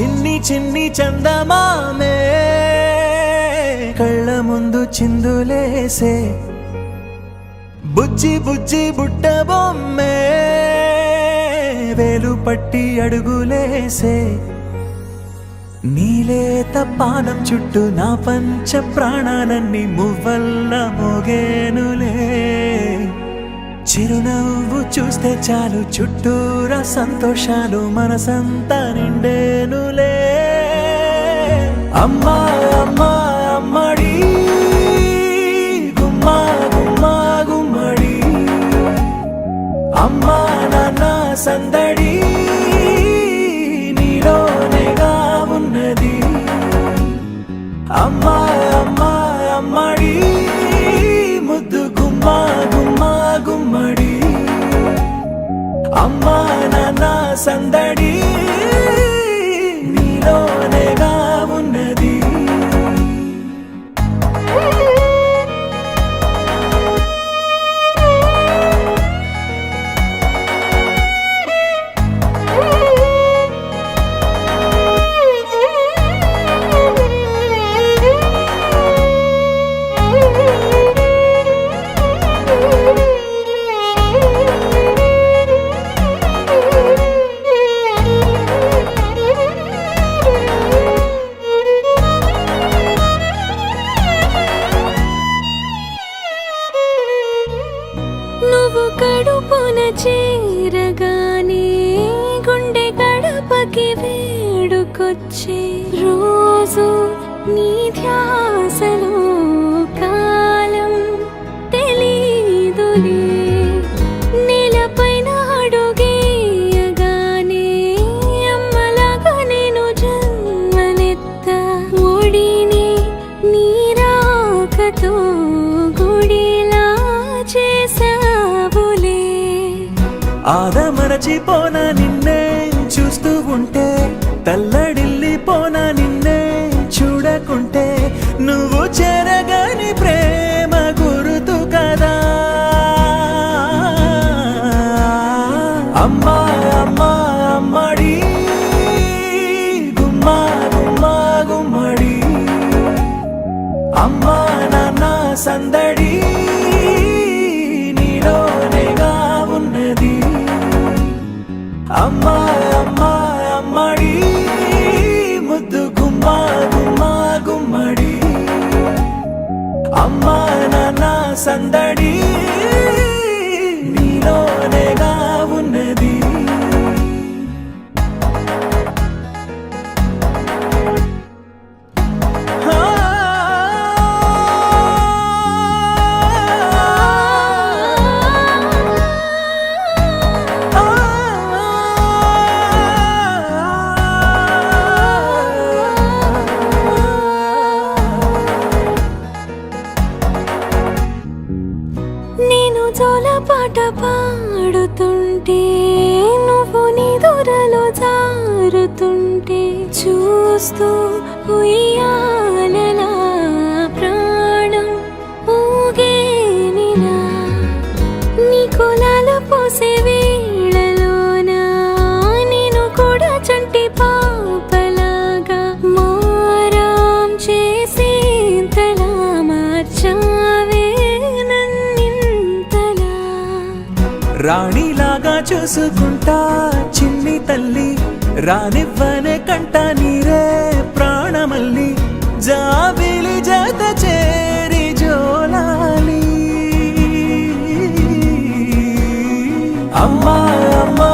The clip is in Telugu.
చిన్ని చిన్ని చందమామే కళ్ళ ముందు చిందులేసే బుజ్జి బుజ్జి బుట్ట బొమ్మే వేలు పట్టి అడుగులేసే నీలేత పానం చుట్టూ నా పంచ ప్రాణాలన్నీ మువ్వల్ల మోగేనులే చిరునవ్వు చూస్తే చాలు చుట్టూరా సంతోషాలు మనసంతా నిండేనులే అమ్మా అమ్మా అమ్మడి గుమ్మా గుమ్మా గుమ్మడి అమ్మా నాన్న సందడి నీలోనేగా ఉన్నది అమ్మా అమ్మా అమ్మడి ముద్దు గుమ్మా గుమ్మా గుమ్మడి అమ్మా నాన్న సందడి నీలోనేగా ఉన్నది నువ్వు కడుపున చేరగానే గుండె గడపకి వేడుకొచ్చే రోజు నీ ధ్యాసలో కాలం తెలీదులే నేలపైన అడుగేయగానే అమ్మలాగా నేను జన్మనెత్త ఒడిని నీ రాకతో గుడిలా చేసావులే ఆదమరచిపోన నిన్నే చూస్తూ ఉంటే తల్లడిల్లిపోన నిన్నే చూడకుంటే నువ్వు చెరగని ప్రేమ గురుతు కదా అమ్మా అమ్మా అమ్మడి గుమ్మా గుమ్మా గుమ్మడి అమ్మా నాన్న సందడి నీలోనేగా ఉన్నది అమ్మా అమ్మా అమ్మడి ముద్దు గుమ్మా గుమ్మా గుమ్మడి అమ్మా నాన్న సందడి నీలోనేగా ఉన్నది నేను జోలపాట పాడుతుంటే నువ్వు నీ దూరలో జారుతుంటే చూస్తూ ఉయ్యాలలా ప్రాణం ఊగేనిలా నీ కులాల పోసే వేళలోన నేను కూడా చంటి పాపలాగా మారాం చేసేంతలా మార్చావే రాణిలాగా చూసుకుంటా చిన్ని తల్లి రానివ్వనే కంట నీరే ప్రాణమల్లి జాబిలి జత చేరి జోలాలి అమ్మా అమ్మా